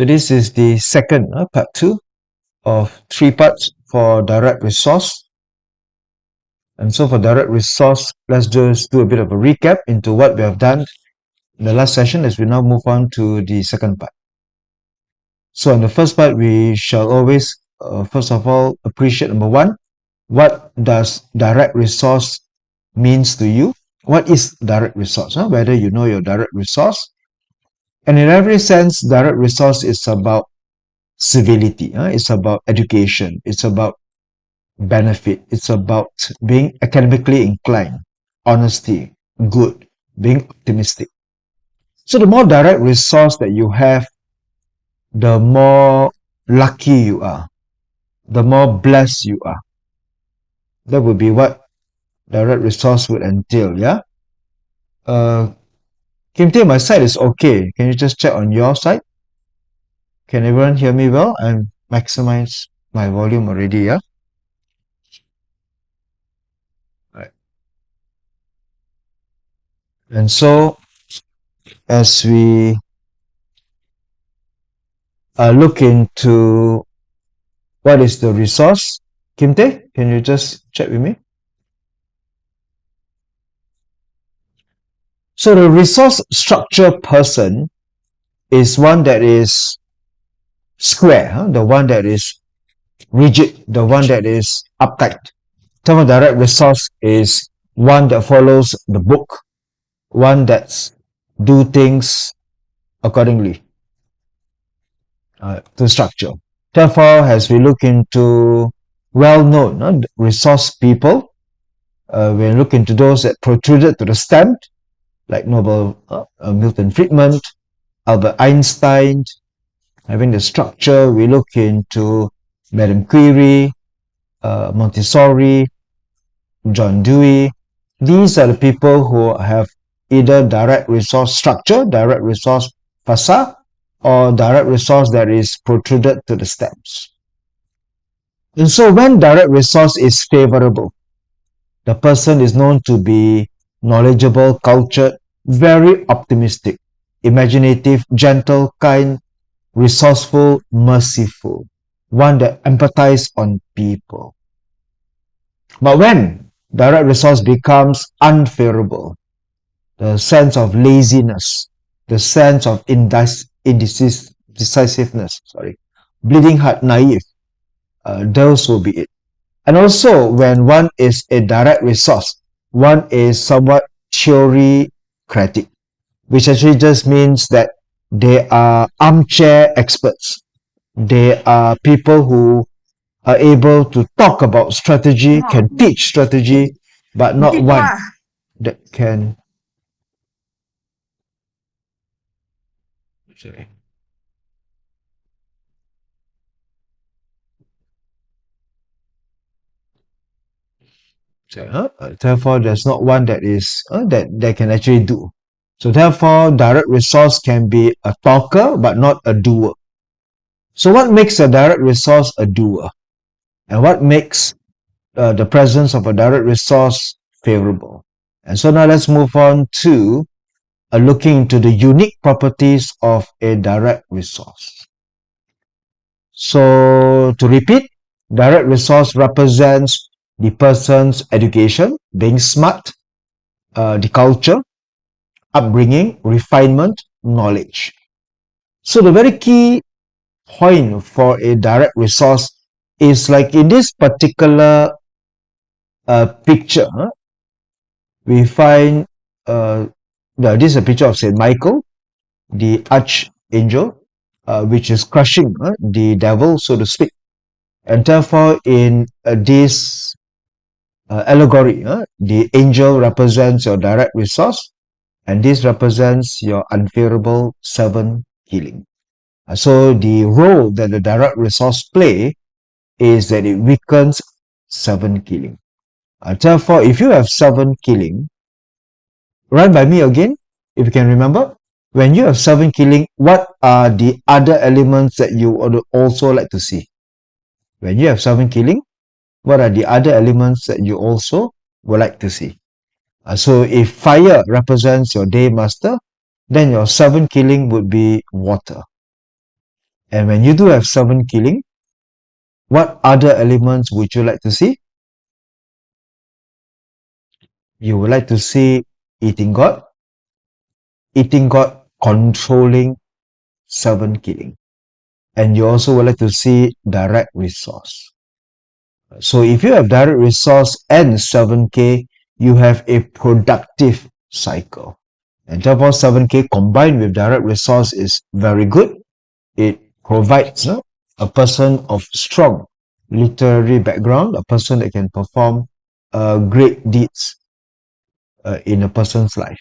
So this is the second, part 2 of 3 parts for direct resource. And so for direct resource, let's just do a bit of a recap into what we have done in the last session as we now move on to the second part. So in the first part, we shall always, first of all, appreciate number 1, what does direct resource means to you? What is direct resource? Whether you know your direct resource. And in every sense, direct resource is about civility. It's about education. It's about benefit. It's about being academically inclined, honesty, good, being optimistic. So the more direct resource that you have, the more lucky you are, the more blessed you are. That would be what direct resource would entail, yeah? Kim Tae, my side is okay. Can you just check on your side? Can everyone hear me well? I'm maximize my volume already, yeah? Right. And so, as we look into what is the resource, Kim Tae, can you just check with me? So the resource structure person is one that is square, the one that is rigid, the one that is uptight. Term of direct resource is one that follows the book, one that's do things accordingly to structure. Therefore, as we look into well-known resource people, we look into those that protruded to the stand, like Milton Friedman, Albert Einstein. Having the structure, we look into Madame Curie, Montessori, John Dewey. These are the people who have either direct resource structure, direct resource fasa, or direct resource that is protruded to the stems. And so when direct resource is favorable, the person is known to be knowledgeable, cultured, very optimistic, imaginative, gentle, kind, resourceful, merciful, one that empathizes on people. But when direct resource becomes unfavorable, the sense of laziness, the sense of indecisiveness, bleeding heart, naive, those will be it. And also, when one is a direct resource, one is somewhat theorycratic, which actually just means that they are armchair experts. They are people who are able to talk about strategy, can teach strategy, but not one that can. Sorry. So, therefore, there's not one that is that can actually do. So therefore, direct resource can be a talker, but not a doer. So what makes a direct resource a doer? And what makes the presence of a direct resource favorable? And so now let's move on to looking into the unique properties of a direct resource. So to repeat, direct resource represents the person's education, being smart, the culture, upbringing, refinement, knowledge. So the very key point for a direct resource is like in this particular picture, we find this is a picture of Saint Michael, the archangel, which is crushing the devil, so to speak. And therefore, in this allegory, the angel represents your direct resource, and this represents your unfavorable 7 healing. So the role that the direct resource play is that it weakens 7 killing. Therefore, if you have 7 killing, run by me again, if you can remember. When you have 7 killing, what are the other elements that you would also like to see? When you have 7 killing, what are the other elements that you also would like to see? So if fire represents your day master, then your 7 killing would be water. And when you do have 7 killing, what other elements would you like to see? You would like to see eating God controlling 7 killing. And you also would like to see direct resource. So if you have direct resource and 7K, you have a productive cycle. And therefore 7K combined with direct resource is very good. It provides a person of strong literary background, a person that can perform great deeds in a person's life.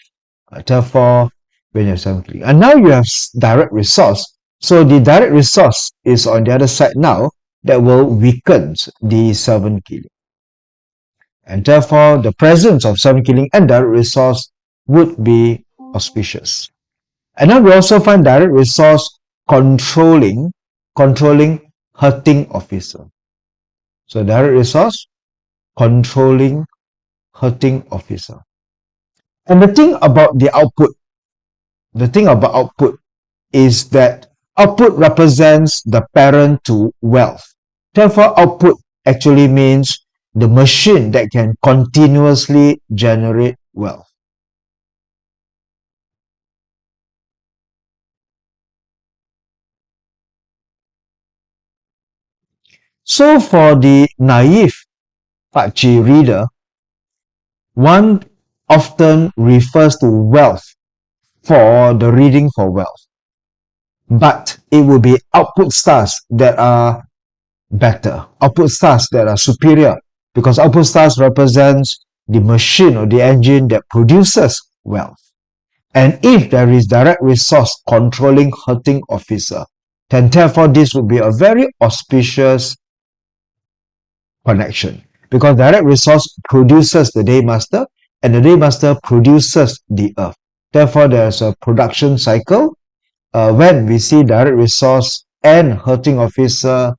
Therefore, when you have 7K. And now you have direct resource. So the direct resource is on the other side now that will weaken the 7K. And therefore, the presence of 7K and direct resource would be auspicious. And now we also find direct resource controlling hurting officer. So direct resource controlling hurting officer. And the thing about output is that output represents the parent to wealth. Therefore, output actually means the machine that can continuously generate wealth. So for the naive Pakchi reader, one often refers to wealth for the reading for wealth. But it will be output stars that are better, output stars that are superior, because output stars represents the machine or the engine that produces wealth. And if there is direct resource controlling hurting officer, then therefore this would be a very auspicious connection, because direct resource produces the day master and the day master produces the earth. Therefore, there's a production cycle when we see direct resource and hurting officer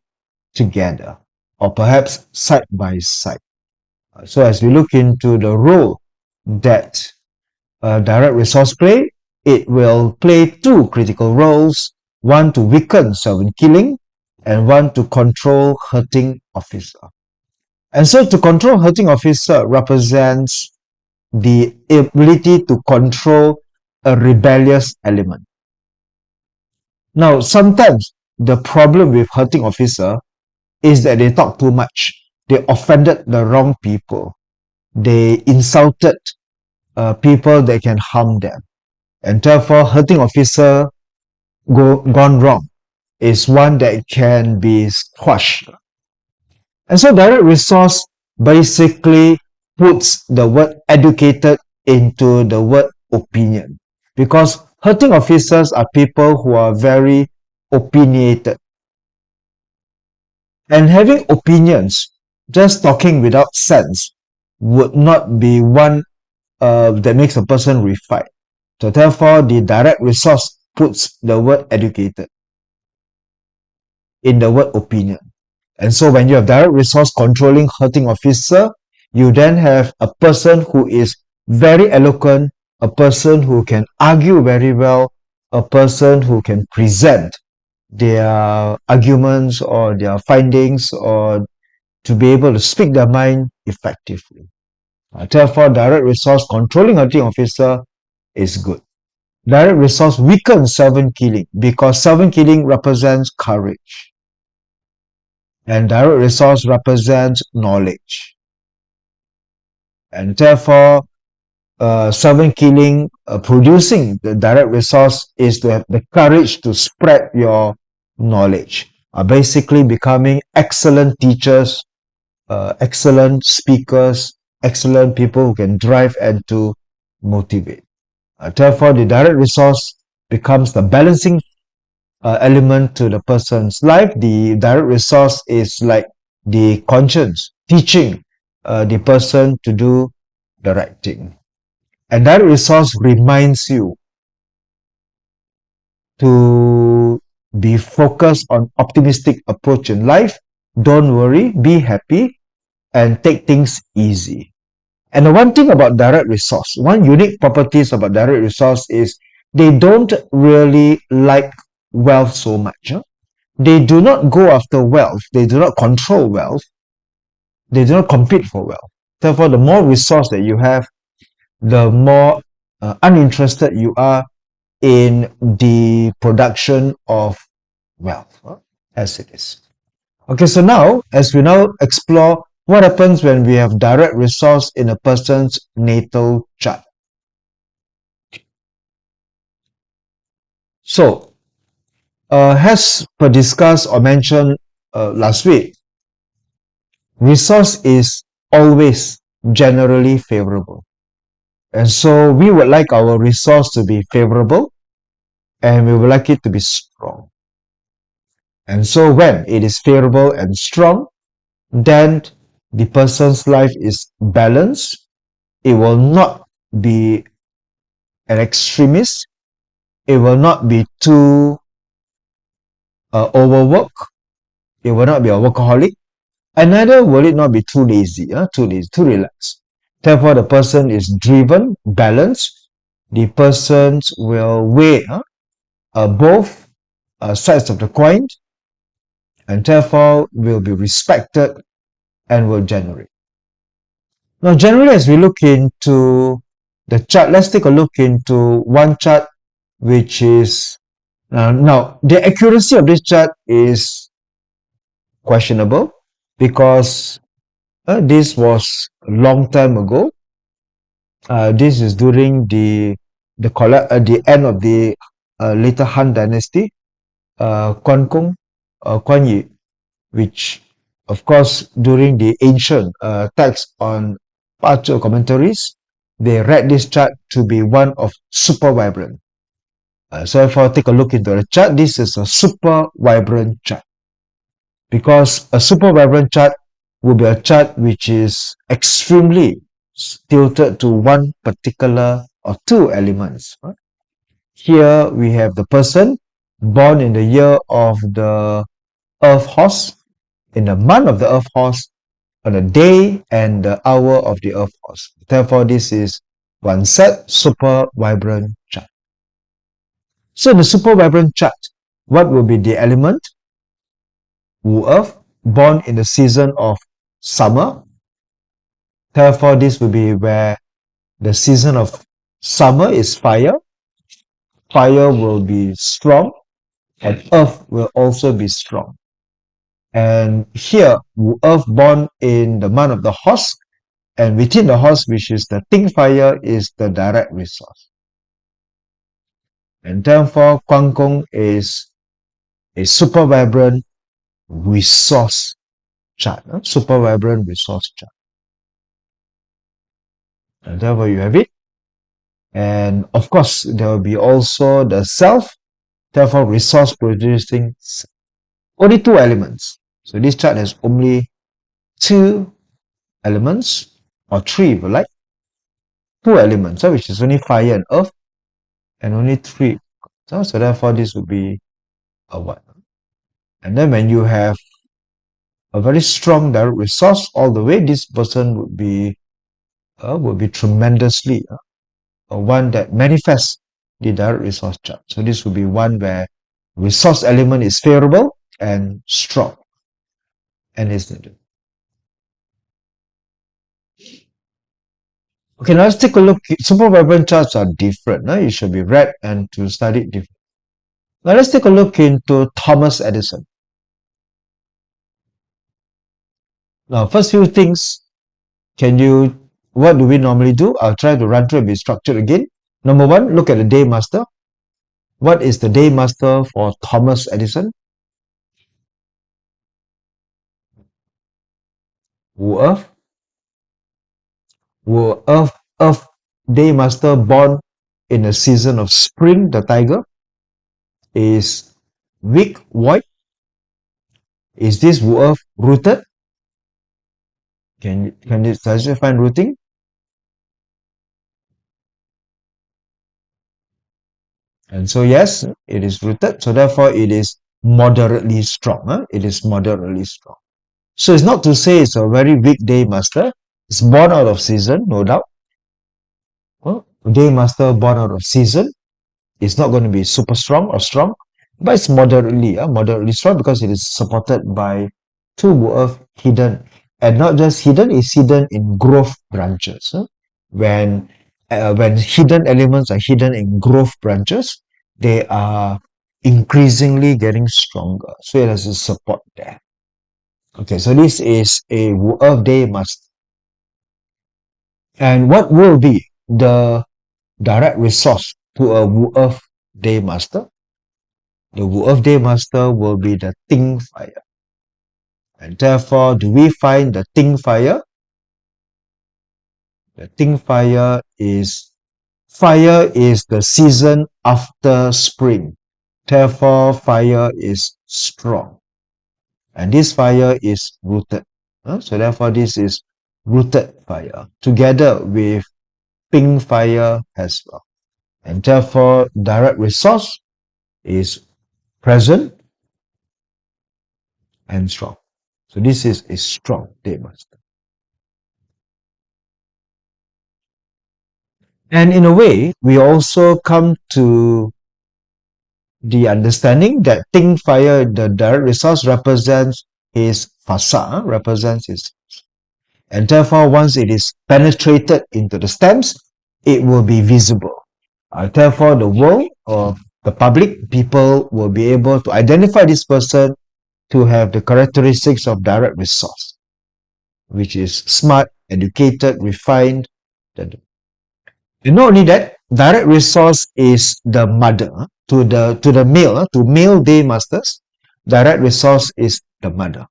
together, or perhaps side by side. So as we look into the role that direct resource play, it will play two critical roles, one to weaken 7 killing and one to control hurting officer. And so to control hurting officer represents the ability to control a rebellious element. Now, sometimes the problem with hurting officer is that they talk too much. They offended the wrong people. They insulted people that can harm them. And therefore, hurting officer gone wrong is one that can be squashed. And so direct resource basically puts the word educated into the word opinion, because hurting officers are people who are very opinionated. And having opinions, just talking without sense, would not be one that makes a person refined. So therefore, the direct resource puts the word educated in the word opinion. And so when you have direct resource controlling hurting officer, you then have a person who is very eloquent, a person who can argue very well, a person who can present their arguments or their findings, or to be able to speak their mind effectively. Therefore, direct resource controlling hurting officer is good. Direct resource weakens 7 killing because 7 killing represents courage. And direct resource represents knowledge. And therefore, 7 killing producing the direct resource is to have the courage to spread your knowledge. Basically becoming excellent teachers, excellent speakers, excellent people who can drive and to motivate. Therefore, the direct resource becomes the balancing element to the person's life. The direct resource is like the conscience, teaching the person to do the right thing. And direct resource reminds you to be focused on optimistic approach in life. Don't worry, be happy, and take things easy. And the one thing about direct resource, one unique properties about direct resource is they don't really like wealth so much. They do not go after wealth. They do not control wealth. They do not compete for wealth. Therefore, the more resource that you have, the more uninterested you are in the production of wealth, as it is. Okay, so now, as we now explore what happens when we have direct resource in a person's natal chart. So, as per discussed or mentioned last week, resource is always generally favorable. And so we would like our resource to be favorable and we would like it to be strong. And so when it is favorable and strong, then the person's life is balanced. It will not be an extremist. It will not be too overworked. It will not be a workaholic. And neither will it not be too lazy, too relaxed. Therefore, the person is driven, balanced. The persons will weigh both sides of the coin, and therefore will be respected and will generate. Now, generally, as we look into the chart, let's take a look into one chart, which is now the accuracy of this chart is questionable because this was a long time ago. This is during the end of the later Han Dynasty, Quan Kong, Quan Yi, which of course during the ancient text on partial commentaries, they read this chart to be one of super vibrant. So if I take a look into the chart, this is a super vibrant chart because a super vibrant chart will be a chart which is extremely tilted to one particular or two elements. Right? Here we have the person born in the year of the Earth Horse, in the month of the Earth Horse, on the day and the hour of the Earth Horse. Therefore, this is one set super vibrant chart. So in the super vibrant chart, what will be the element? Wu Earth, born in the season of summer. Therefore, this will be where the season of summer is fire. Fire will be strong and earth will also be strong. And here, Wu Earth born in the month of the horse, and within the horse, which is the Ting fire, is the direct resource. And therefore, Guang Gong is a super vibrant resource chart, super vibrant resource chart. And therefore, you have it. And of course, there will be also the self, therefore, resource producing self. Only two elements. So this chart has only two elements, or three if you like. Two elements, which is only fire and earth, and only three. So therefore, this would be a 1. And then when you have a very strong direct resource all the way, this person would be tremendously one that manifests the direct resource chart. So this would be one where resource element is favorable and strong and is needed. Okay, now let's take a look. Super vibrant charts are different. It should be read and to study different. Now let's take a look into Thomas Edison. Now, first few things, what do we normally do? I'll try to run through and be structured again. Number 1, look at the day master. What is the day master for Thomas Edison? Wu Earth. Wu Earth day master born in the season of spring, the tiger, is weak, void. Is this Wu Earth rooted? Does it find rooting? And so yes, it is rooted. So therefore, it is moderately strong. It is moderately strong. So it's not to say it's a very weak day master. It's born out of season, no doubt. Day master born out of season is not going to be super strong or strong. but it's moderately strong because it is supported by two Wu hidden, and not just hidden, it's hidden in growth branches. When hidden elements are hidden in growth branches, they are increasingly getting stronger. So it has a support there. Okay, so this is a Wu day master. And what will be the direct resource to a Wu day master? The Wu day master will be the Ting fire. And therefore, do we find the Ting fire? The Ting fire is the season after spring. Therefore, fire is strong. And this fire is rooted. So therefore, this is rooted fire together with Ping fire as well. And therefore, direct resource is present and strong. So this is a strong day master. And in a way, we also come to the understanding that Ting fire, the direct resource, represents his fasa, represents his, and therefore once it is penetrated into the stems, it will be visible. Therefore, the world or the public people will be able to identify this person to have the characteristics of direct resource, which is smart, educated, refined. And not only that, direct resource is the mother to the male, to male day masters. Direct resource is the mother.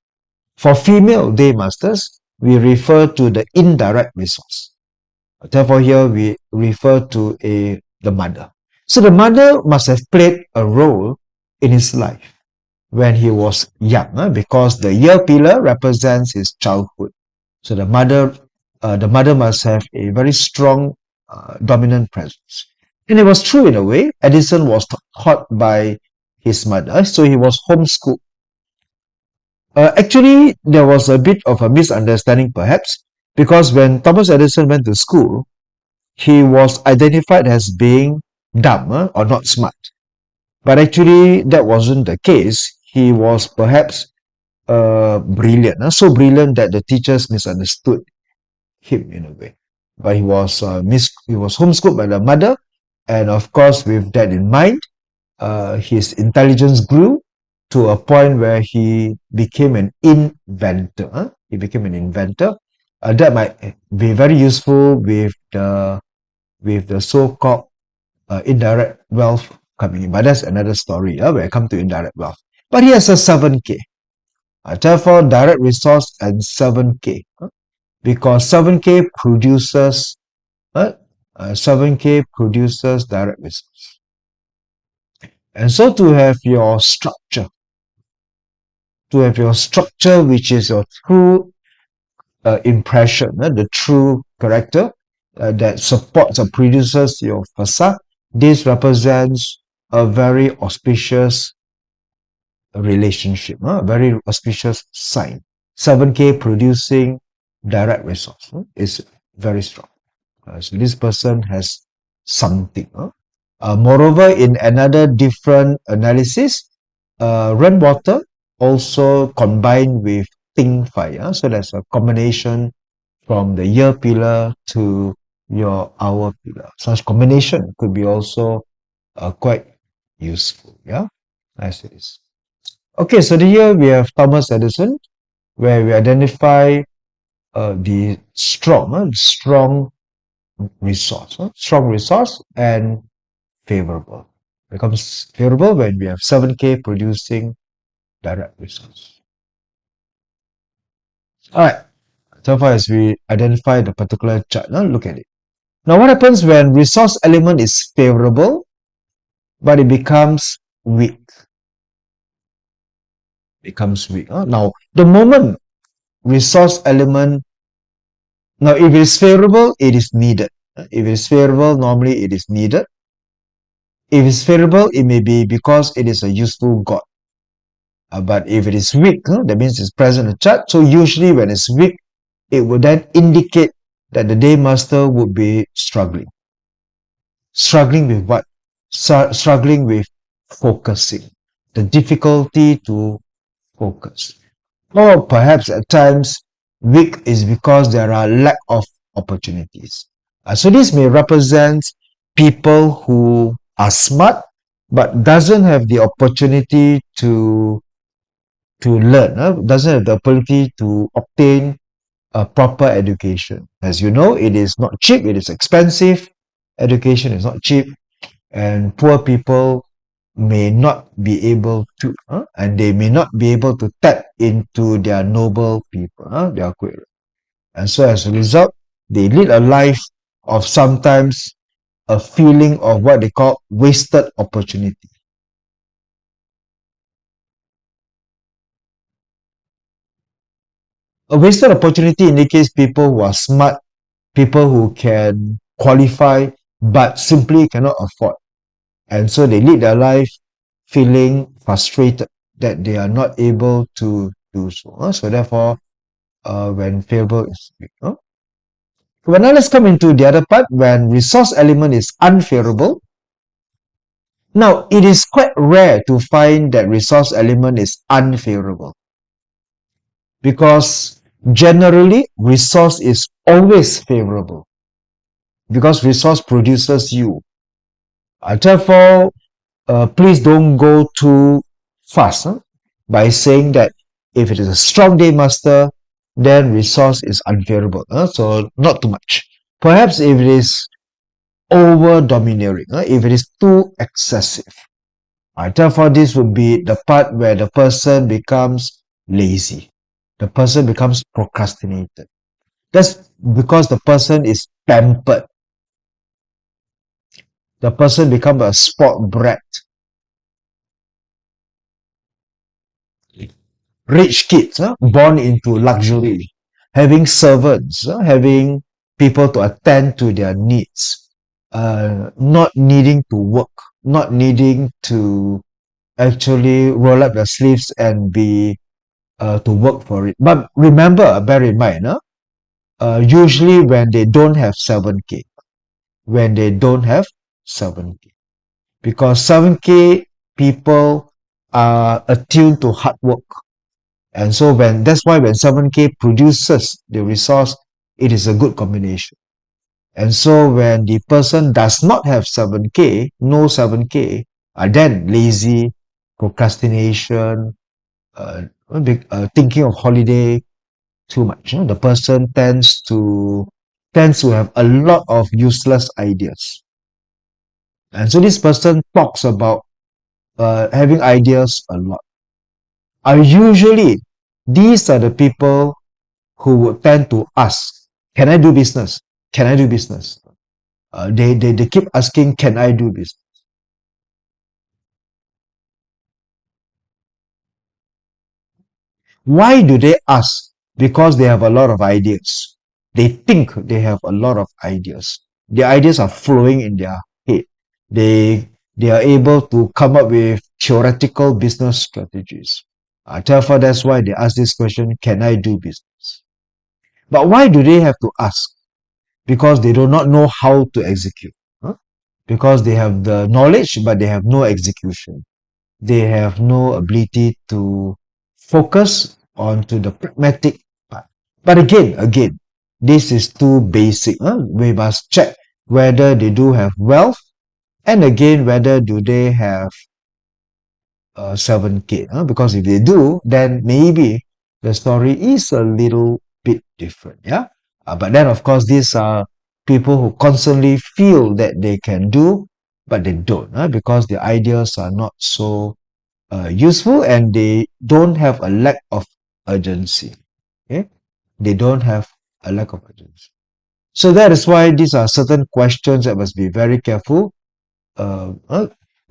For female day masters, we refer to the indirect resource. Therefore, here we refer to the mother. So the mother must have played a role in his life when he was young, because the year pillar represents his childhood. So the mother must have a very strong dominant presence. And it was true in a way. Edison was taught by his mother, so he was homeschooled. Actually, there was a bit of a misunderstanding perhaps, because when Thomas Edison went to school, he was identified as being dumb or not smart. But actually, that wasn't the case. He was perhaps brilliant, so brilliant that the teachers misunderstood him in a way. But he was homeschooled by the mother, and of course, with that in mind, his intelligence grew to a point where he became an inventor. He became an inventor. That might be very useful with the so-called indirect wealth coming in. But that's another story when I come to indirect wealth. But he has a 7K. Therefore, direct resource and 7K. Because 7K produces 7K produces direct resource. And so to have your structure, which is your true impression, the true character that supports or produces your facade, this represents a very auspicious relationship, a very auspicious sign. 7K producing direct resource is very strong. So this person has something. Moreover, in another different analysis, rainwater also combined with Ting fire. So there's a combination from the year pillar to your hour pillar. Such combination could be also quite useful. Yeah, as it is. Okay, so here we have Thomas Edison, where we identify the strong resource and favorable. Becomes favorable when we have 7K producing direct resource. All right. So far as we identify the particular chart, now look at it. Now, what happens when resource element is favorable, but it becomes weak? Now, the moment resource element, now if it is favorable, it is needed. If it is favorable, normally it is needed. If it's favorable, it may be because it is a useful god. But if it is weak, that means it's present in the chart. So usually when it's weak, it would then indicate that the day master would be struggling. Struggling with what? Struggling with focusing. the difficulty to focus. Or perhaps at times, weak is because there are lack of opportunities. So this may represent people who are smart but doesn't have the opportunity to learn, doesn't have the ability to obtain a proper education. As you know, it is not cheap, it is expensive. Education is not cheap, and poor people may not be able to, and they may not be able to tap into their noble people, their queer. And so as a result, they lead a life of sometimes a feeling of what they call wasted opportunity. A wasted opportunity indicates people who are smart, people who can qualify, but simply cannot afford. And so they lead their life feeling frustrated that they are not able to do so. So therefore, when favorable is weak. Well, now let's come into the other part when resource element is unfavorable. Now, it is quite rare to find that resource element is unfavorable because generally resource is always favorable because resource produces you. Therefore, please don't go too fast by saying that if it is a strong day master, then resource is unfavorable. So not too much. Perhaps if it is over domineering, if it is too excessive. Therefore, this would be the part where the person becomes lazy. The person becomes procrastinated. That's because the person is pampered. The person becomes a sport brat. Rich kids born into luxury, having servants, having people to attend to their needs, not needing to work, not needing to actually roll up their sleeves and be to work for it. But remember, bear in mind, usually when they don't have 7K, when they don't have 7K, because 7K people are attuned to hard work. And so that's why when 7K produces the resource, it is a good combination. And so when the person does not have 7K, no 7K, then lazy, procrastination, thinking of holiday too much. The person tends to have a lot of useless ideas. And so this person talks about having ideas a lot. Usually, these are the people who would tend to ask, can I do business? Can I do business? They keep asking, can I do business? Why do they ask? Because they have a lot of ideas. They think they have a lot of ideas. The ideas are flowing in their head. They are able to come up with theoretical business strategies. Therefore, that's why they ask this question, can I do business? But why do they have to ask? Because they do not know how to execute. Because they have the knowledge, but they have no execution. They have no ability to focus onto the pragmatic part. But again, this is too basic. We must check whether they do have wealth, and again, whether do they have 7K. Because if they do, then maybe the story is a little bit different. Yeah. But then, of course, these are people who constantly feel that they can do, but they don't, because the ideas are not so useful and they don't have a lack of urgency. Okay? They don't have a lack of urgency. So that is why these are certain questions that must be very careful.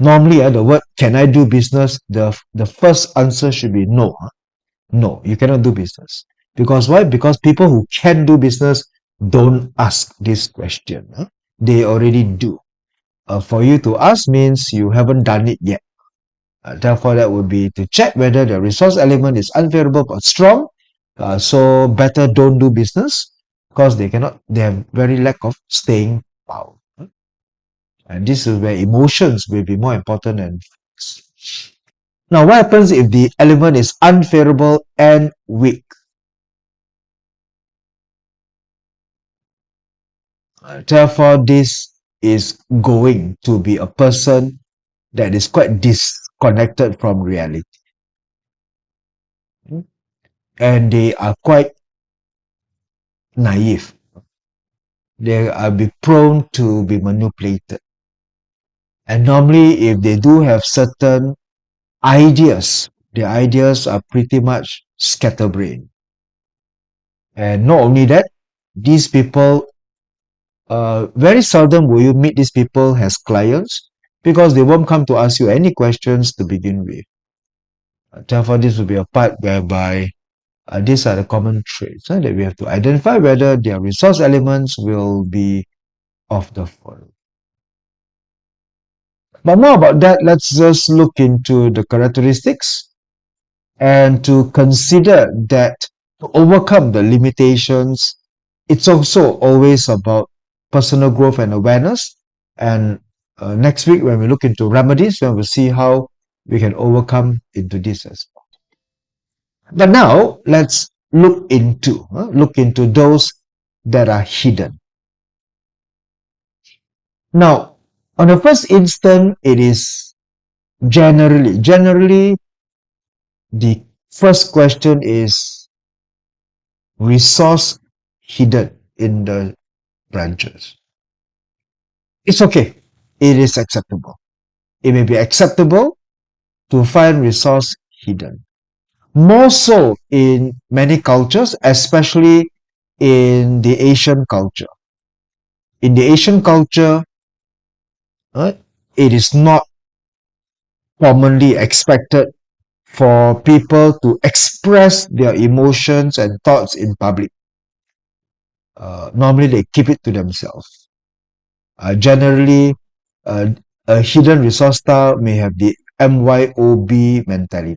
Normally, the word "can I do business?" the first answer should be no. No, you cannot do business. Because why? Because people who can do business don't ask this question. They already do. For you to ask means you haven't done it yet. Therefore, that would be to check whether the resource element is unfavorable but strong. So better don't do business because they have very lack of staying power. And this is where emotions will be more important than facts. Now, what happens if the element is unfavorable and weak? Therefore, this is going to be a person that is quite disconnected from reality. And they are quite naive. They are be prone to be manipulated. And normally, if they do have certain ideas, the ideas are pretty much scatterbrained. And not only that, these people, very seldom will you meet these people as clients because they won't come to ask you any questions to begin with. Therefore, this will be a part whereby these are the common traits that we have to identify whether their resource elements will be of the following. But more about that, let's just look into the characteristics and to consider that to overcome the limitations, it's also always about personal growth and awareness. And next week, when we look into remedies, then we'll see how we can overcome into this as well. But now, let's look into those that are hidden. Now, on the first instant, it is generally, the first question is resource hidden in the branches. It's okay. It is acceptable. It may be acceptable to find resource hidden. More so in many cultures, especially in the Asian culture. In the Asian culture, uh, it is not commonly expected for people to express their emotions and thoughts in public. Normally, they keep it to themselves. Generally, uh, a hidden resource style may have the MYOB mentality.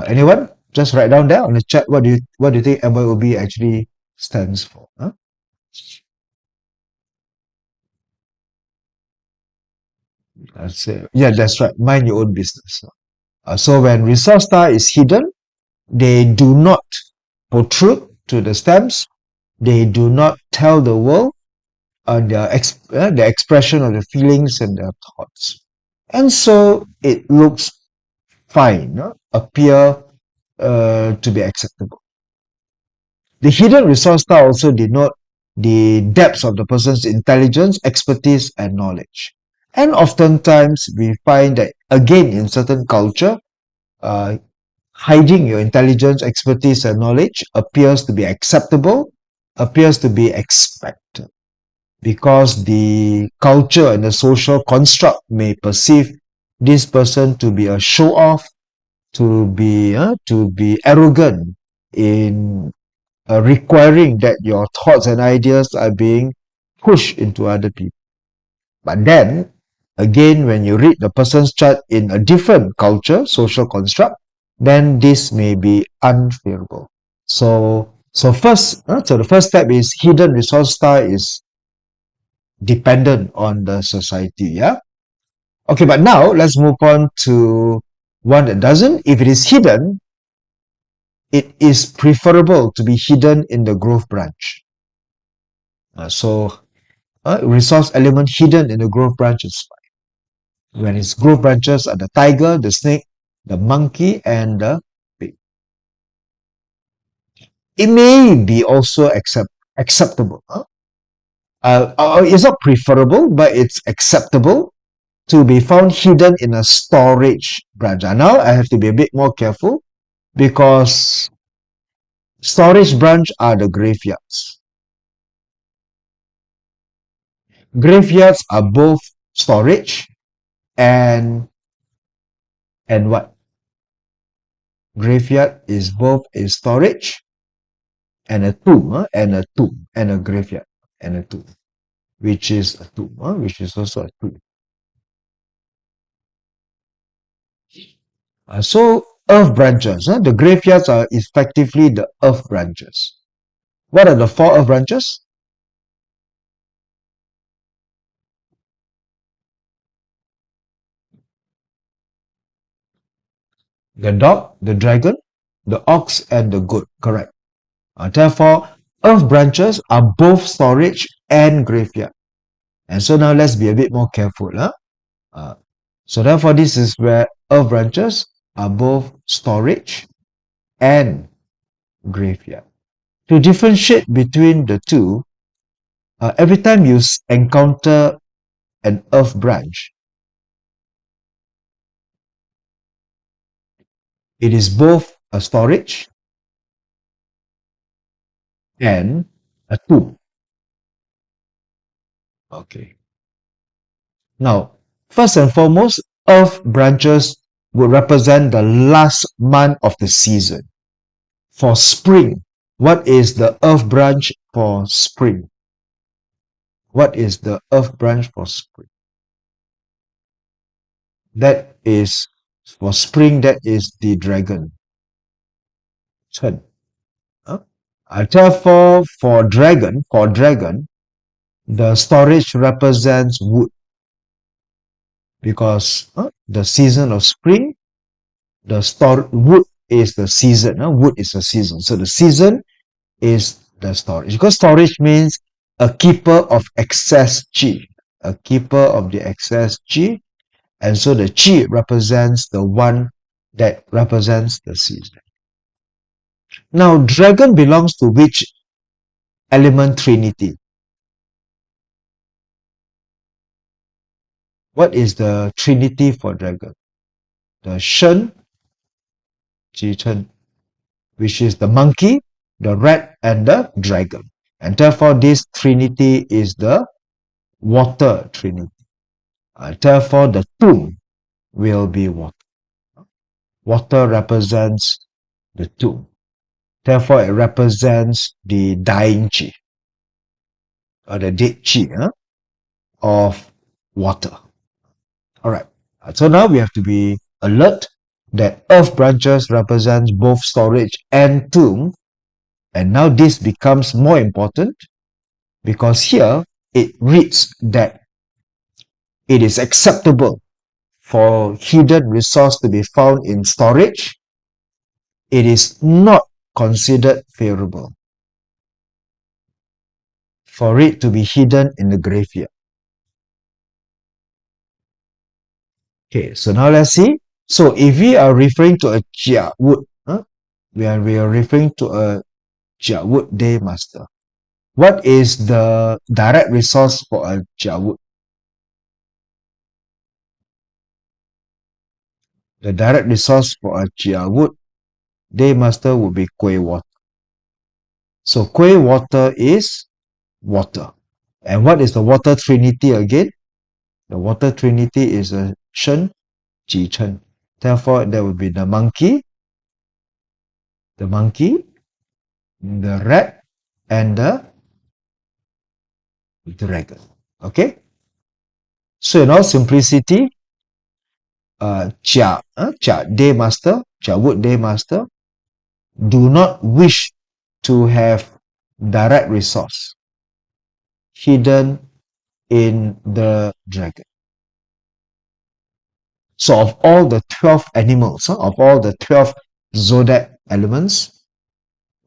Anyone? Just write down there on the chat. What do you think MYOB actually stands for? Huh? Yeah, that's right. Mind your own business. So when resource style is hidden, they do not protrude to the stems. They do not tell the world the expression of the feelings and their thoughts. And so it looks fine, appear to be acceptable. The hidden resource style also denote the depths of the person's intelligence, expertise, and knowledge. And oftentimes we find that again in certain culture, uh, hiding your intelligence, expertise, and knowledge appears to be acceptable, appears to be expected, because the culture and the social construct may perceive this person to be a show off, to be arrogant in requiring that your thoughts and ideas are being pushed into other people. But then again, when you read the person's chart in a different culture, social construct, then this may be unfavorable. So the first step is hidden resource style is dependent on the society. Yeah. Okay, but now let's move on to one that doesn't. If it is hidden, it is preferable to be hidden in the growth branch. Resource element hidden in the growth branch is fine. When its growth branches are the tiger, the snake, the monkey, and the pig. It may be also acceptable. It's not preferable, but it's acceptable to be found hidden in a storage branch. Now I have to be a bit more careful because storage branch are the graveyards. Graveyards are both storage and what? Graveyard is both a storage and a tomb, and a graveyard and a tomb, which is a tomb, which is also a tomb. So earth branches, the graveyards are effectively the earth branches. What are the four earth branches? The dog, the dragon, the ox, and the goat. Correct. Therefore, earth branches are both storage and graveyard. And so now let's be a bit more careful. Huh? Uh, so therefore, this is where earth branches are both storage and graveyard. To differentiate between the two, every time you encounter an earth branch, it is both a storage and a tomb. Okay. Now, first and foremost, earth branches will represent the last month of the season. For spring, what is the earth branch for spring? What is the earth branch for spring? That is, for spring, that is the dragon. Chen. Huh? Therefore, for dragon, the storage represents wood because the season of spring, wood is the season. Wood is the season. So the season is the storage. Because storage means a keeper of excess chi. A keeper of the excess chi. And so the chi represents the one that represents the season. Now, dragon belongs to which element trinity? What is the trinity for dragon? The Shen, Ji Chen, which is the monkey, the rat, and the dragon. And therefore, this trinity is the water trinity. Therefore, the tomb will be water. Water represents the tomb. Therefore, it represents the dying chi, or the dead chi of water. All right. So now we have to be alert that earth branches represents both storage and tomb. And now this becomes more important because here it reads that it is acceptable for hidden resource to be found in storage. It is not considered favorable for it to be hidden in the graveyard. Okay, so now let's see. So if we are referring to a Jia wood, we are referring to a Jia wood day master. What is the direct resource for a Jia wood? The direct resource for a Jia wood day master would be Kueh water. So Kueh water is water. And what is the water trinity again? The water trinity is a Shen, Ji Chen. Therefore, that would be the monkey, the rat, and the dragon. Okay? So in all simplicity, Chia day master, Chia wood day master, do not wish to have direct resource hidden in the dragon. So of all the 12 animals, of all the 12 zodiac elements,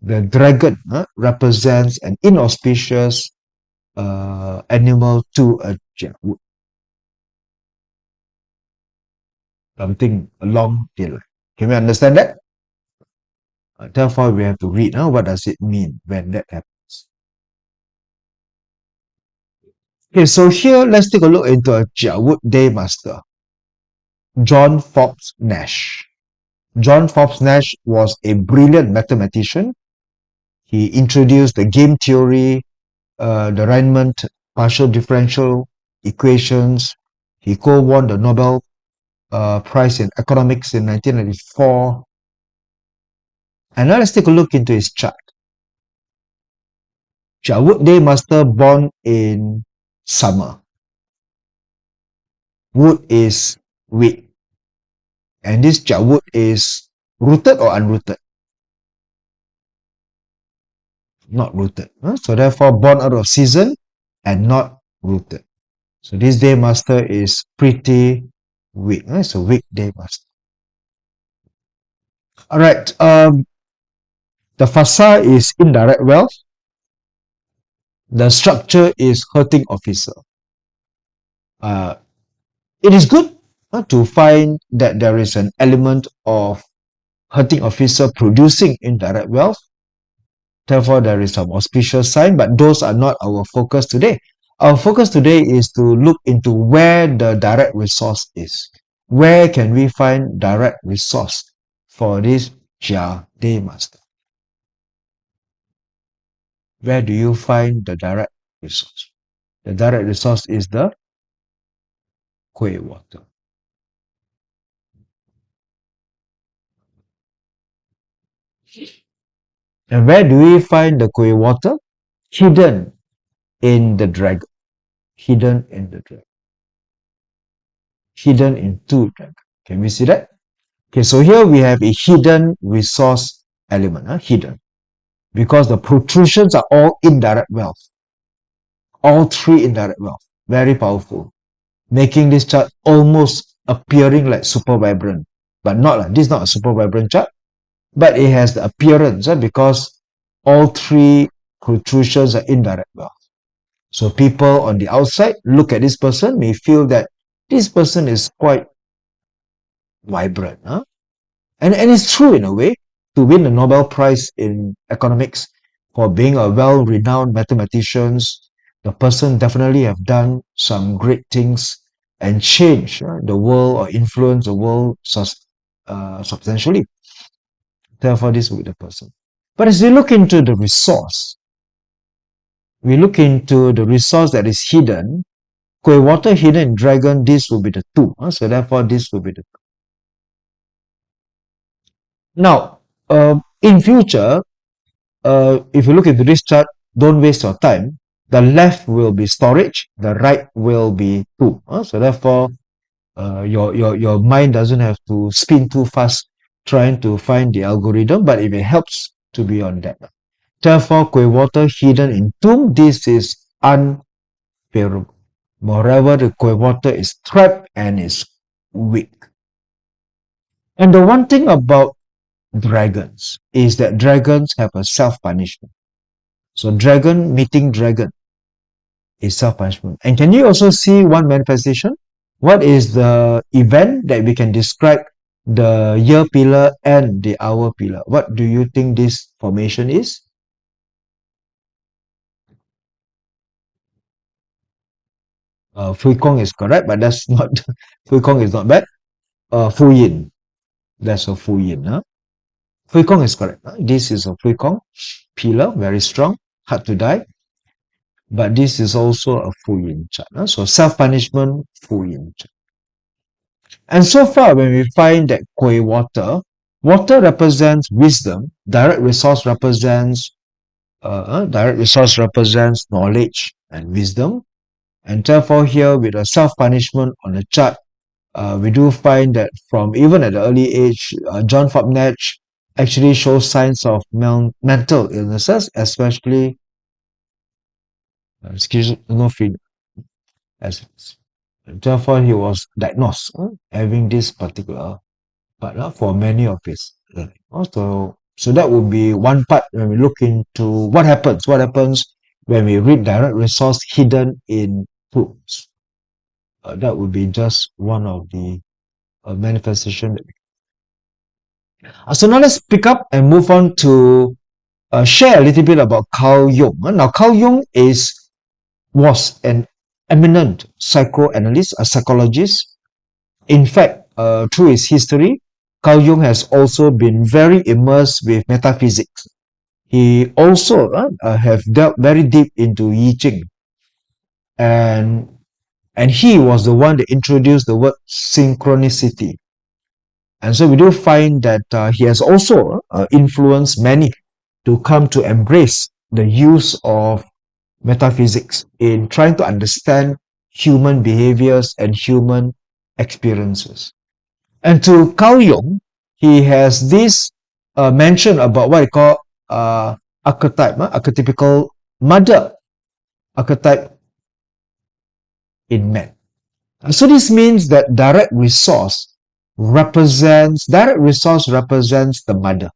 the dragon represents an inauspicious animal to a Jiawu. Something along the line. Can we understand that? Therefore, we have to read what does it mean when that happens. Okay, so here let's take a look into a Jiawu day master. John Forbes Nash. John Forbes Nash was a brilliant mathematician. He introduced the game theory, the Riemann partial differential equations. He co-won the Nobel Prize in Economics in 1994. And now let's take a look into his chart. Jiawu day master born in summer. Wood is wheat. And this Jiawu is rooted or unrooted? Not rooted. So therefore, born out of season and not rooted. So this day master is pretty weak. It's a weak day master. All right. The fasa is indirect wealth. The structure is hurting officer. Uh, it is good to find that there is an element of hurting officer producing indirect wealth. Therefore, there is some auspicious sign, but those are not our focus today. Our focus today is to look into where the direct resource is. Where can we find direct resource for this Jia Day Master? Where do you find the direct resource? The direct resource is the Kueh water. And where do we find the Kueh water? Hidden in the dragon. Hidden in the dragon. Hidden in two dragon. Can we see that? Okay, so here we have a hidden resource element, hidden. Because the protrusions are all indirect wealth. All three indirect wealth. Very powerful. Making this chart almost appearing like super vibrant. But not like this is not a super vibrant chart. But it has the appearance because all three protrusions are indirect wealth. So people on the outside look at this person may feel that this person is quite vibrant. And it's true in a way. To win the Nobel Prize in economics for being a well-renowned mathematician, the person definitely have done some great things and changed the world or influence the world substantially. Therefore, this will be the person. But as we look into the resource, we look into the resource that is hidden. Kueh water hidden in dragon, this will be the two. So therefore, this will be the two. Now, in future, if you look into this chart, don't waste your time. The left will be storage, the right will be two. So therefore, your mind doesn't have to spin too fast trying to find the algorithm, but if it helps to be on that. Therefore, Kueh water hidden in tomb, this is unfavorable. Moreover, the Kueh water is trapped and is weak. And the one thing about dragons is that dragons have a self-punishment. So dragon meeting dragon is self-punishment. And can you also see one manifestation? What is the event that we can describe the year pillar and the hour pillar? What do you think this formation is? Fui Kong is correct, but that's not, Fui Kong is not bad. Fu Yin, that's a Fu Yin. Fui Kong is correct. This is a Fui Kong pillar, very strong, hard to die. But this is also a Fu Yin chart. So self-punishment, Fu Yin chart. And so far, when we find that Kueh water, water represents wisdom, direct resource represents knowledge and wisdom. And therefore here with a self-punishment on the chart, we do find that from even at the early age, John Fopnatch actually shows signs of mental illnesses, especially schizophrenia. Therefore, he was diagnosed having this particular part for many of his learning. So that would be one part when we look into what happens when we read direct resource hidden in books. That would be just one of the manifestation. So now let's pick up and move on to share a little bit about Carl Jung. Now Carl Jung was an eminent psychoanalyst, a psychologist. In fact, through his history, Carl Jung has also been very immersed with metaphysics. He also have delved very deep into I Ching, and he was the one that introduced the word synchronicity. And so we do find that he has also influenced many to come to embrace the use of metaphysics in trying to understand human behaviors and human experiences. And to Carl Jung, he has this mention about what he call archetype, archetypical mother archetype in man. So this means that direct resource direct resource represents the mother.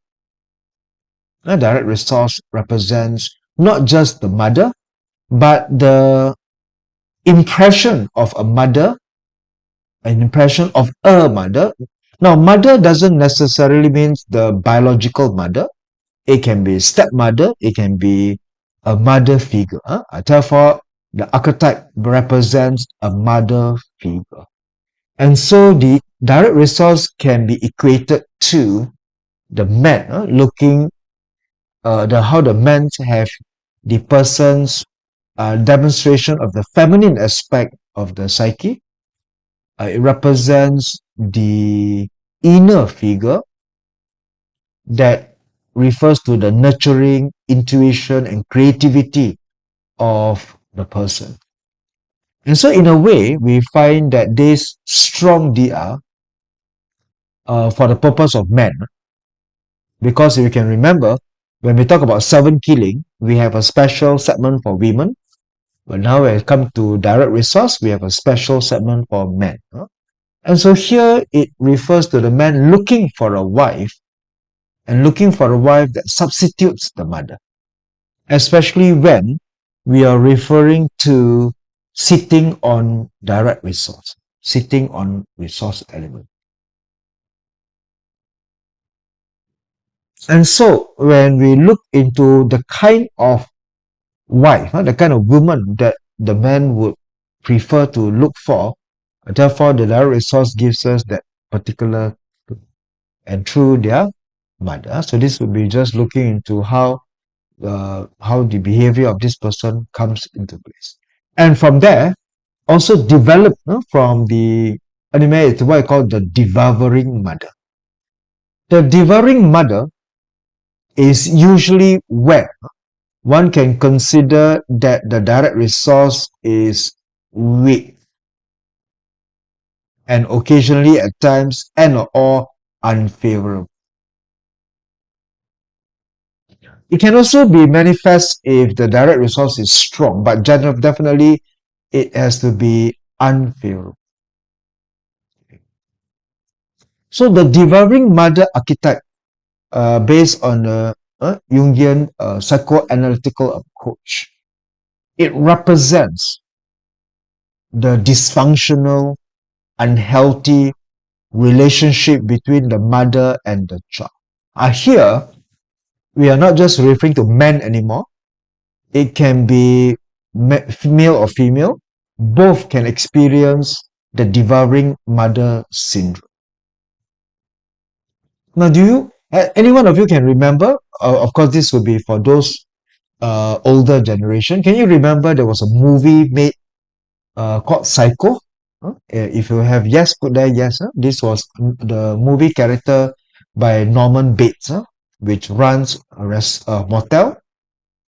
A direct resource represents not just the mother, but the impression of a mother, an impression of a mother. Now, mother doesn't necessarily mean the biological mother. It can be stepmother, it can be a mother figure. Therefore, the archetype represents a mother figure. And so the direct resource can be equated to the man, looking how the men have the person's demonstration of the feminine aspect of the psyche. It represents the inner figure that refers to the nurturing intuition and creativity of the person. And so in a way, we find that this strong DR for the purpose of men, because if you can remember, when we talk about 7 killing, we have a special segment for women. But now when it comes to direct resource, we have a special segment for men. And so here it refers to the man looking for a wife, and looking for a wife that substitutes the mother, especially when we are referring to sitting on direct resource, sitting on resource element. And so when we look into the kind of wife, the kind of woman that the man would prefer to look for, therefore the direct resource gives us that particular and through their mother. So this would be just looking into how the behavior of this person comes into place. And from there, also developed from the anime, it's what I call the Devouring Mother. The Devouring Mother is usually where one can consider that the direct resource is weak and occasionally at times and or unfavorable. It can also be manifest if the direct resource is strong, but definitely it has to be unfavorable. So the Devouring Mother archetype, based on a Jungian psychoanalytical approach, it represents the dysfunctional, unhealthy relationship between the mother and the child. Here, we are not just referring to men anymore. It can be male or female. Both can experience the devouring mother syndrome. Now, any one of you can remember, of course, this would be for those older generation. Can you remember there was a movie made called Psycho? If you have yes, put there yes. This was the movie character by Norman Bates, which runs a motel,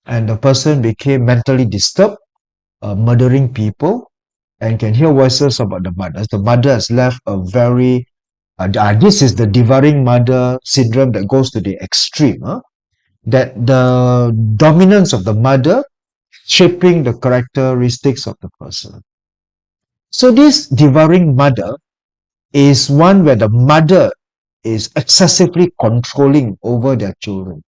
and the person became mentally disturbed, murdering people, and can hear voices about the mother. The mother has left a very this is the devouring mother syndrome that goes to the extreme, that the dominance of the mother shaping the characteristics of the person. So this devouring mother is one where the mother is excessively controlling over their children.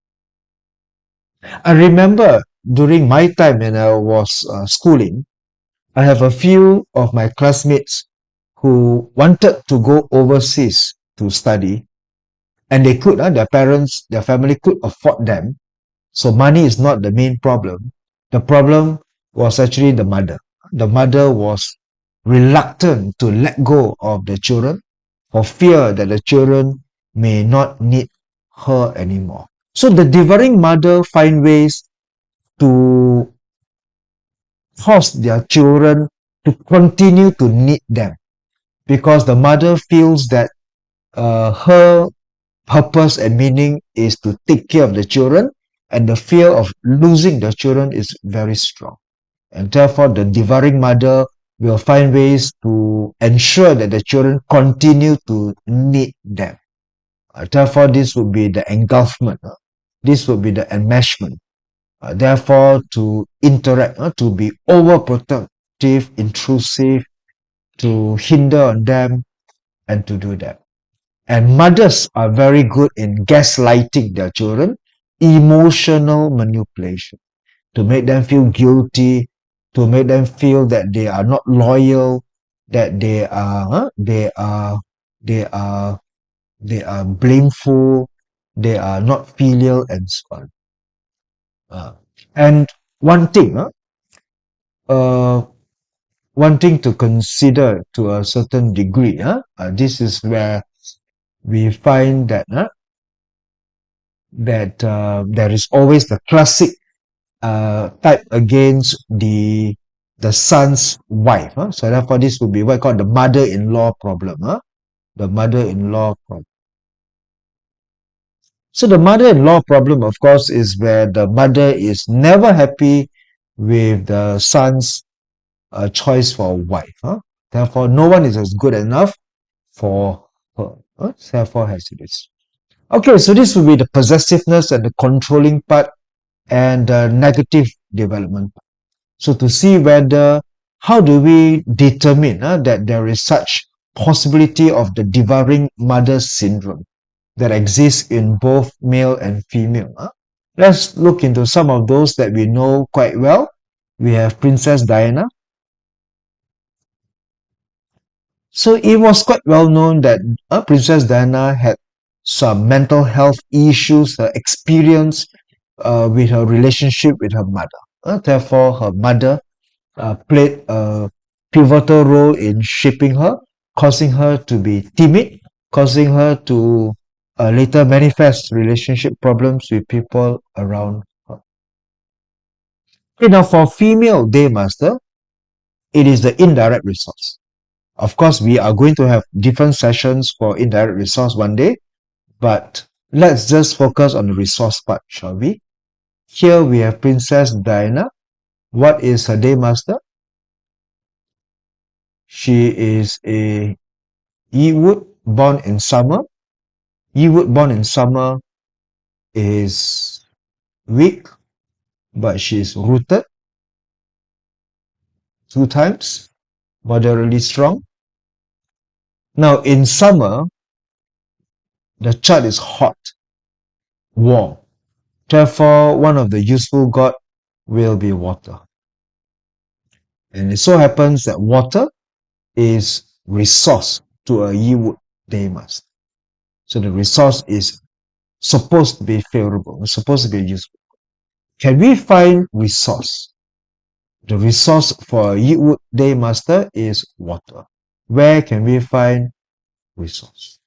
I remember during my time when I was schooling, I have a few of my classmates who wanted to go overseas to study, and they could, their parents, their family could afford them. So money is not the main problem. The problem was actually the mother. The mother was reluctant to let go of the children for fear that the children may not need her anymore. So the devouring mother find ways to force their children to continue to need them, because the mother feels that her purpose and meaning is to take care of the children, and the fear of losing the children is very strong. And therefore, the devouring mother will find ways to ensure that the children continue to need them. Therefore, this would be the engulfment. This would be the enmeshment. Therefore, to interact, to be overprotective, intrusive, to hinder on them, and to do that. And mothers are very good in gaslighting their children, emotional manipulation, to make them feel guilty, to make them feel that they are not loyal, that they are blameful, they are not filial, and so on. And one thing, uh, one thing to consider to a certain degree, this is where we find that there is always the classic type against the son's wife. So therefore, this would be what I call the mother-in-law problem. The mother-in-law problem. So the mother-in-law problem, of course, is where the mother is never happy with the son's choice for a wife. Therefore, no one is as good enough for her. Therefore, has this. Okay, so this will be the possessiveness and the controlling part and the negative development part. So to see whether, how do we determine that there is such possibility of the devouring mother syndrome that exists in both male and female. Let's look into some of those that we know quite well. We have Princess Diana. So it was quite well known that Princess Diana had some mental health issues, her experience with her relationship with her mother. Therefore, her mother played a pivotal role in shaping her, causing her to be timid, causing her to later manifest relationship problems with people around her. Okay, now for female day master, it is the indirect resource. Of course, we are going to have different sessions for indirect resource one day, but let's just focus on the resource part, shall we? Here we have Princess Diana. What is her day master? She is a Yiwood born in summer. Yiwood born in summer is weak, but she is rooted 2 times, moderately strong. Now in summer, the chart is hot, warm. Therefore, one of the useful god will be water. And it so happens that water is resource to a Yiwood Damas. So the resource is supposed to be favorable, it's supposed to be useful. Can we find resource? The resource for a Yiwood Day Master is water. Where can we find resource?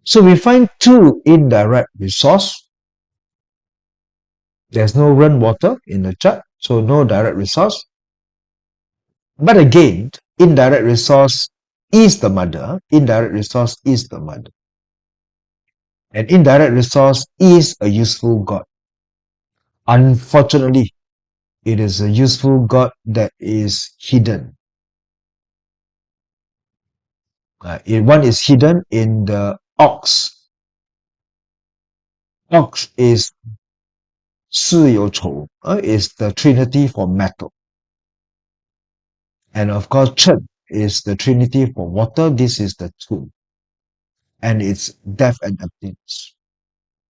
So we find 2 indirect resource. There's no rainwater in the chart, so no direct resource. But again, indirect resource is the mother. Indirect resource is the mother. And indirect resource is a useful god. Unfortunately, it is a useful god that is hidden. One is hidden in the ox. Ox is 四有丑, is the trinity for metal. And of course, Chen is the trinity for water. This is the two. And it's death and emptiness.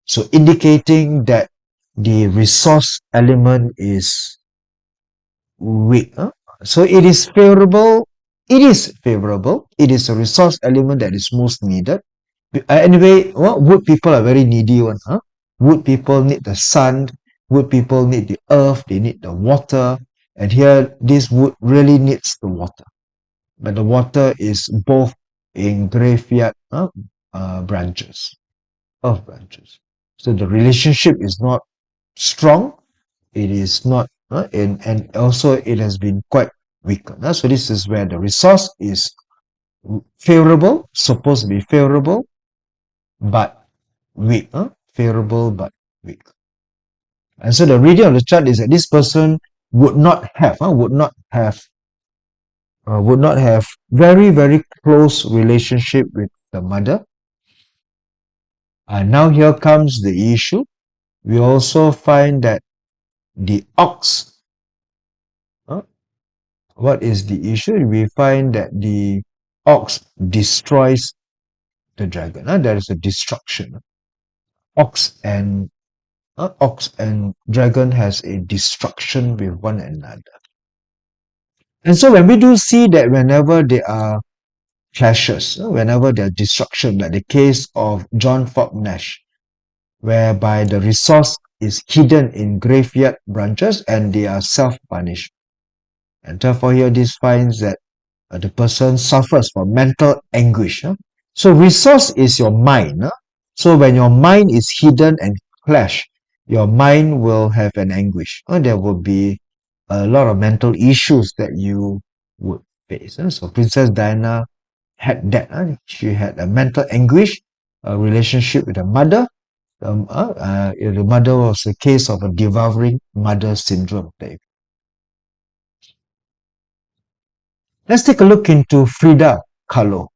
So indicating that the resource element is weak. So it is favorable. It is favorable. It is a resource element that is most needed. Anyway, wood people are very needy one. Wood people need the sun. Wood people need the earth. They need the water. And here, this wood really needs the water. But the water is both in graveyard branches, earth branches. So the relationship is not strong. It is not, and also it has been quite weakened. So this is where the resource is favorable, supposed to be favorable, but weak. Favorable but weak. And so the reading of the chart is that this person would not have very, very close relationship with the mother. And now here comes the issue. We also find that the ox. uh, what is the issue? We find that the ox destroys the dragon. There is a destruction. Ox and dragon has a destruction with one another. And so when we do see that whenever there are clashes, whenever there are destruction, like the case of John Fox Nash, whereby the resource is hidden in graveyard branches and they are self-punished. And therefore here this finds that the person suffers from mental anguish. So resource is your mind. So when your mind is hidden and clash, your mind will have an anguish. There will be a lot of mental issues that you would face. So Princess Diana had that. She had a mental anguish, a relationship with her mother. The mother was a case of a devouring mother syndrome. Let's take a look into Frida Kahlo.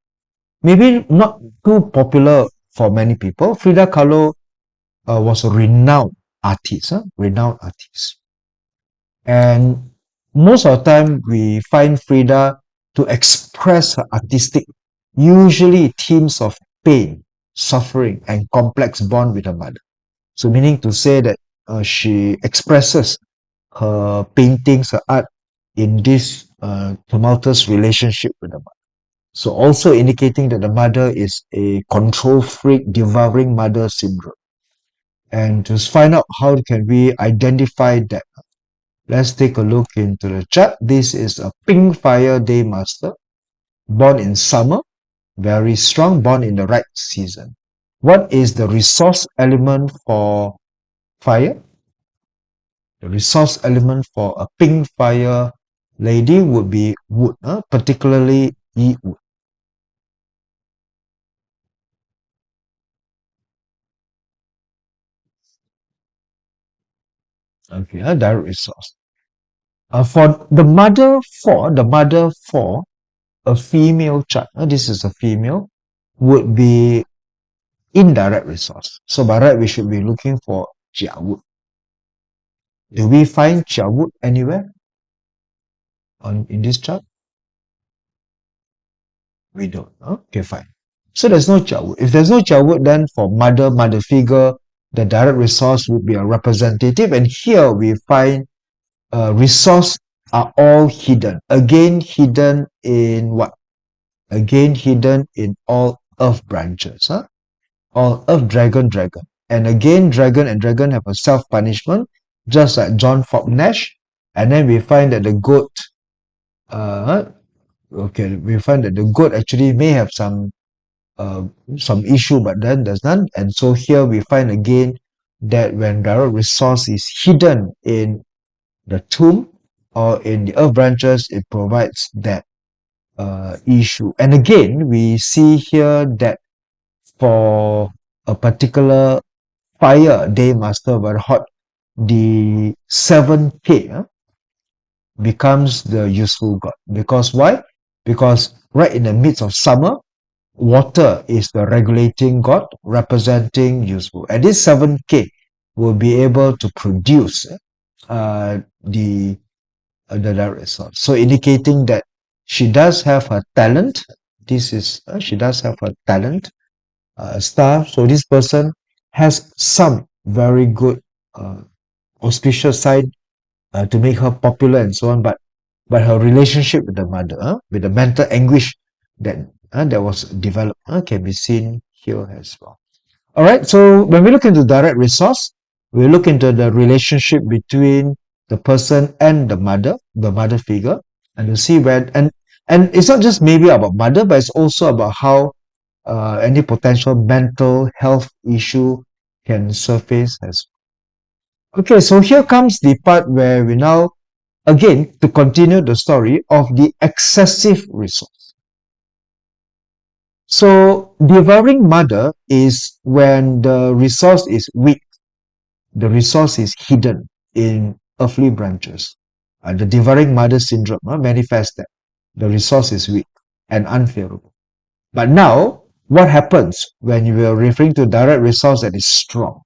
Maybe not too popular for many people. Frida Kahlo was a renowned artist, renowned artist. And most of the time we find Frida to express her artistic, usually themes of pain, suffering, and complex bond with her mother. So meaning to say that she expresses her paintings, her art in this tumultuous relationship with the mother. So also indicating that the mother is a control freak, devouring mother syndrome. And to find out how can we identify that, let's take a look into the chart. This is a pink fire day master, born in summer, very strong, born in the right season. What is the resource element for fire? The resource element for a pink fire lady would be wood, particularly wood. Okay, a direct resource. For the mother for a female child, this is a female, would be indirect resource. So by right, we should be looking for Jia wood. Do we find Jia wood anywhere in this chart? We don't. Okay, fine. So there's no Jia wood. If there's no Jia wood, then for mother figure, the direct resource would be a representative. And here we find resource are all hidden. Again, hidden in what? Again, hidden in all earth branches. All earth, dragon. And again, dragon and dragon have a self-punishment, just like John Fox Nash. And then we find that the goat, we find that the goat actually may have some issue, but then there's none. And so here we find again that when direct resource is hidden in the tomb or in the earth branches, it provides that issue. And again, we see here that for a particular fire day master very hot, the 7K becomes the useful god. Because why? Because right in the midst of summer, water is the regulating god representing useful. And this 7K will be able to produce the direct resource. So indicating that she does have her talent. She does have her talent star. So this person has some very good auspicious side to make her popular and so on. But her relationship with the mother, with the mental anguish that was developed, can be seen here as well. All right. So when we look into direct resource, we look into the relationship between the person and the mother figure, and to see where and it's not just maybe about mother, but it's also about how any potential mental health issue can surface as well. Okay, so here comes the part where we now, again, to continue the story of the excessive resource. So, devouring mother is when the resource is weak, the resource is hidden in earthly branches. The devouring mother syndrome manifests that the resource is weak and unfavorable. But now, what happens when you are referring to direct resource that is strong?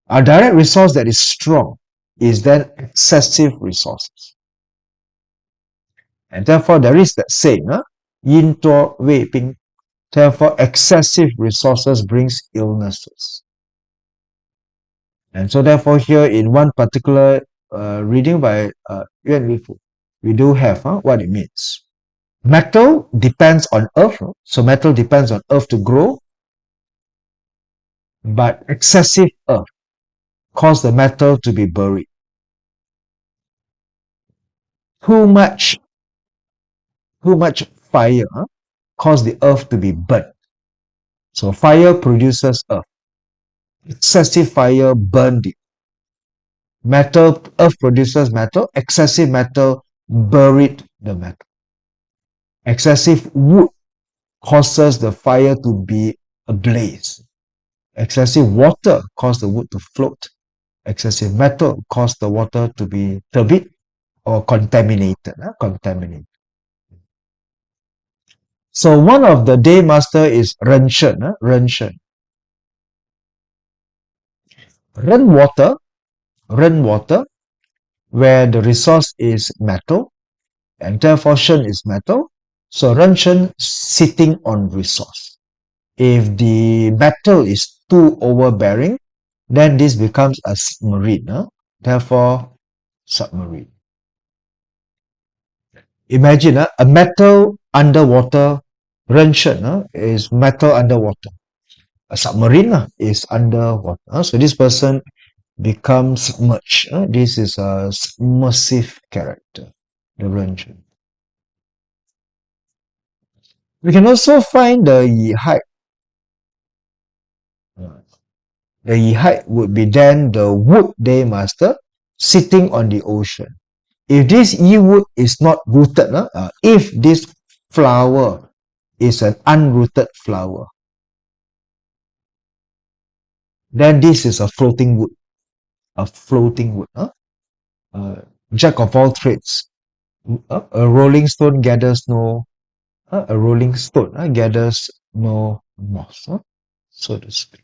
A direct resource that is strong is then excessive resources. And therefore, there is that saying, yin tuo wei ping. Therefore, excessive resources brings illnesses. And so therefore here in one particular reading by Yuan Lifu, we do have what it means. Metal depends on earth, so metal depends on earth to grow, but excessive earth cause the metal to be buried. Too much fire cause the earth to be burnt. So fire produces earth. Excessive fire burned it. Metal, earth produces metal. Excessive metal buried the metal. Excessive wood causes the fire to be ablaze. Excessive water causes the wood to float. Excessive metal causes the water to be turbid or contaminated. Contaminated. So one of the day master is Ren Shen. Ren Shen. Ren water, where the resource is metal, and therefore Shen is metal. So Ren Shen sitting on resource. If the metal is too overbearing, then this becomes a submarine. Therefore, submarine. Imagine a metal underwater Ren Shen is metal underwater. A submarine is underwater. So this person becomes submerged. This is a submersive character, the Ren Shen. We can also find the Yi Hai. The Yi Hai would be then the wood day master sitting on the ocean. If this Yi wood is not rooted, if this flower is an unrooted flower, then this is a floating wood. A floating wood. Jack of all trades. A rolling stone gathers no a rolling stone gathers no moss, so to speak.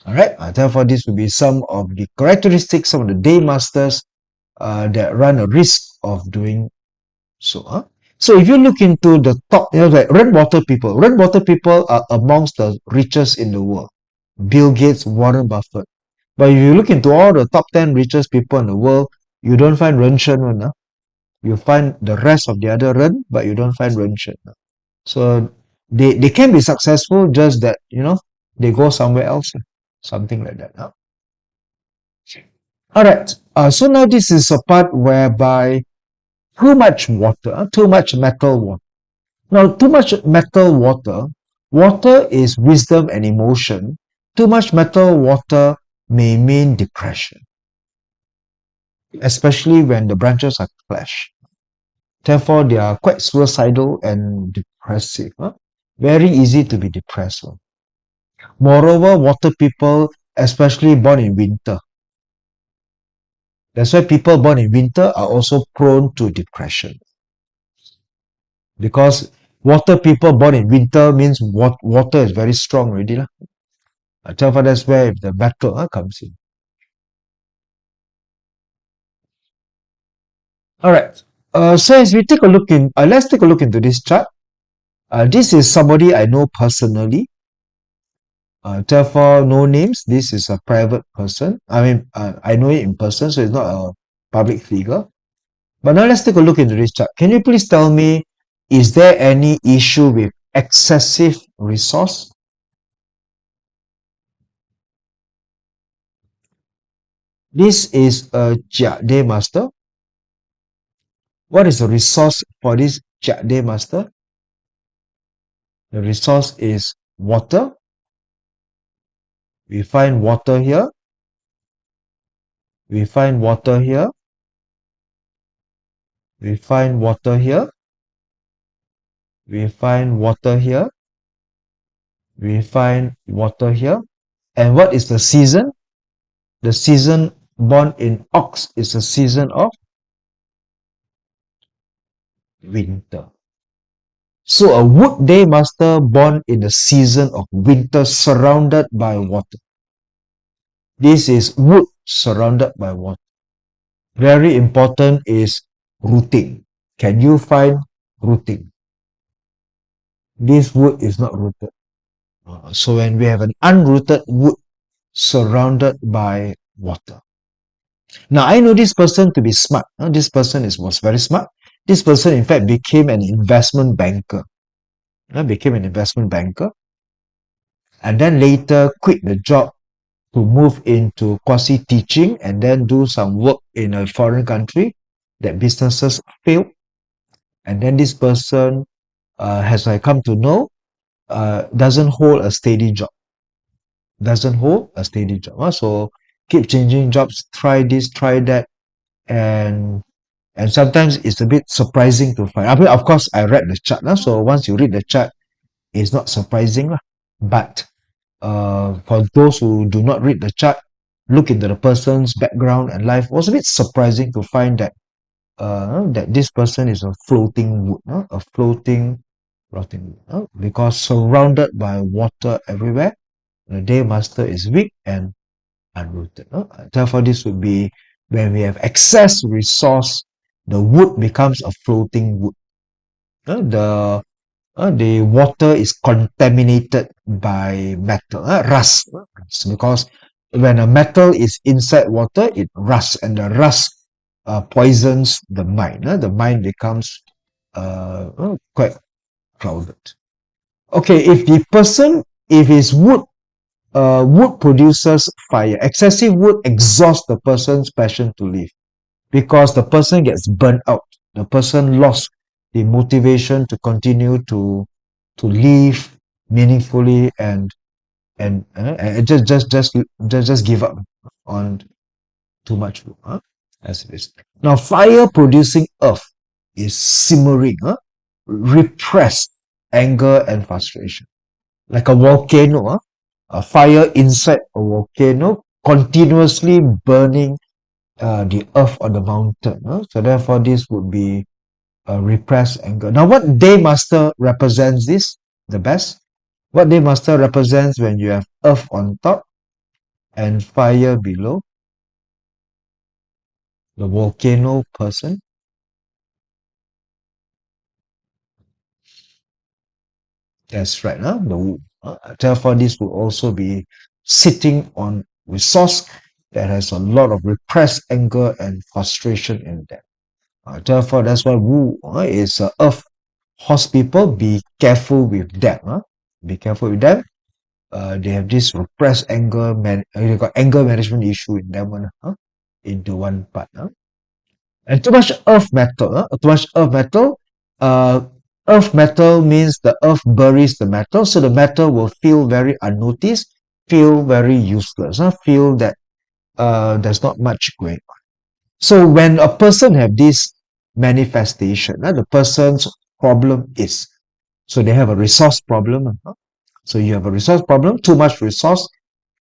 All right. Therefore, this will be some of the characteristics, some of the day masters that run a risk of doing so. So if you look into the top, like rainwater people are amongst the richest in the world. Bill Gates, Warren Buffett. But if you look into all the top 10 richest people in the world, you don't find Ren Shen one. You find the rest of the other Ren, but you don't find Ren Shen. So they can be successful, just that, they go somewhere else. Something like that. All right. So now this is a part whereby too much water, too much metal water. Now, too much metal water, water is wisdom and emotion. Too much metal water may mean depression, especially when the branches are clashed. Therefore, they are quite suicidal and depressive. Very easy to be depressed. Moreover, water people, especially born in winter. That's why people born in winter are also prone to depression. Because water people born in winter means water is very strong already. Therefore, that's where the battle comes in. All right. So as we take a look let's take a look into this chart. This is somebody I know personally. Therefore, no names. This is a private person. I mean, I know it in person, so it's not a public figure. But now let's take a look into this chart. Can you please tell me, is there any issue with excessive resource? This is a Jia Day Master. What is the resource for this Jia Day Master? The resource is water. We find water here. We find water here. We find water here. We find water here. We find water here. And what is the season? The season born in Ox is a season of winter. So a wood day master born in the season of winter surrounded by water. This is wood surrounded by water. Very important is rooting. Can you find rooting? This wood is not rooted. So when we have an unrooted wood surrounded by water. Now I know this person to be smart. This person was very smart. This person in fact became an investment banker. Became an investment banker and then later quit the job to move into quasi-teaching and then do some work in a foreign country that businesses failed. And then this person, as I come to know, doesn't hold a steady job. Doesn't hold a steady job. So keep changing jobs, try this, try that. And sometimes it's a bit surprising to find. I mean, of course, I read the chart. So once you read the chart, it's not surprising. But for those who do not read the chart, look into the person's background and life, it was a bit surprising to find that this person is a floating wood, a floating wood, because surrounded by water everywhere, the day master is weak and unrooted. Therefore, this would be when we have excess resource, the wood becomes a floating wood. The water is contaminated by metal, rust, because when a metal is inside water, it rusts, and the rust poisons the mind. The mind becomes quite clouded. Okay, if his wood produces fire, excessive wood exhausts the person's passion to live because the person gets burnt out. The person lost the motivation to continue to live meaningfully and just give up on too much work, as it is. Now, fire producing earth is simmering, repressed anger and frustration, like a volcano, a fire inside a volcano continuously burning the earth on the mountain. So therefore, this would be repressed anger. Now, what day master represents this the best? What day master represents when you have earth on top and fire below? The volcano person. That's right. Therefore, this will also be sitting on resource that has a lot of repressed anger and frustration in them. Therefore, that's why Wu is earth horse people. Be careful with them. Be careful with them. They have this repressed anger, they got anger management issue in them into one part. And too much earth metal, too much earth metal. Earth metal means the earth buries the metal, so the metal will feel very unnoticed, feel very useless, feel that there's not much going on. So when a person have this manifestation, the person's problem is, so they have a resource problem. So you have a resource problem, too much resource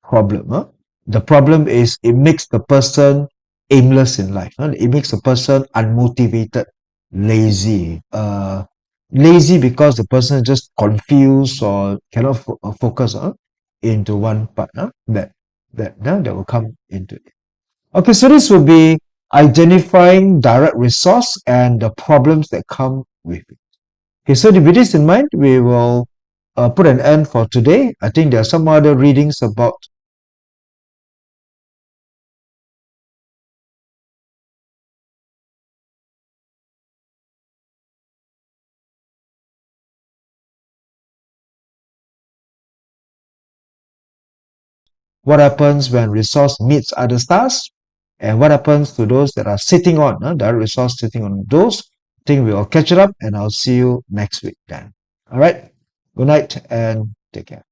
problem. The problem is it makes the person aimless in life. It makes the person unmotivated, lazy. Lazy because the person is just confused or cannot focus into one part that will come into it. Okay, so this will be identifying direct resource and the problems that come with it. Okay, so with this in mind, we will put an end for today. I think there are some other readings about what happens when resource meets other stars and what happens to those that are sitting on direct resource sitting on those. I think we'll catch it up and I'll see you next week then. All right. Good night and take care.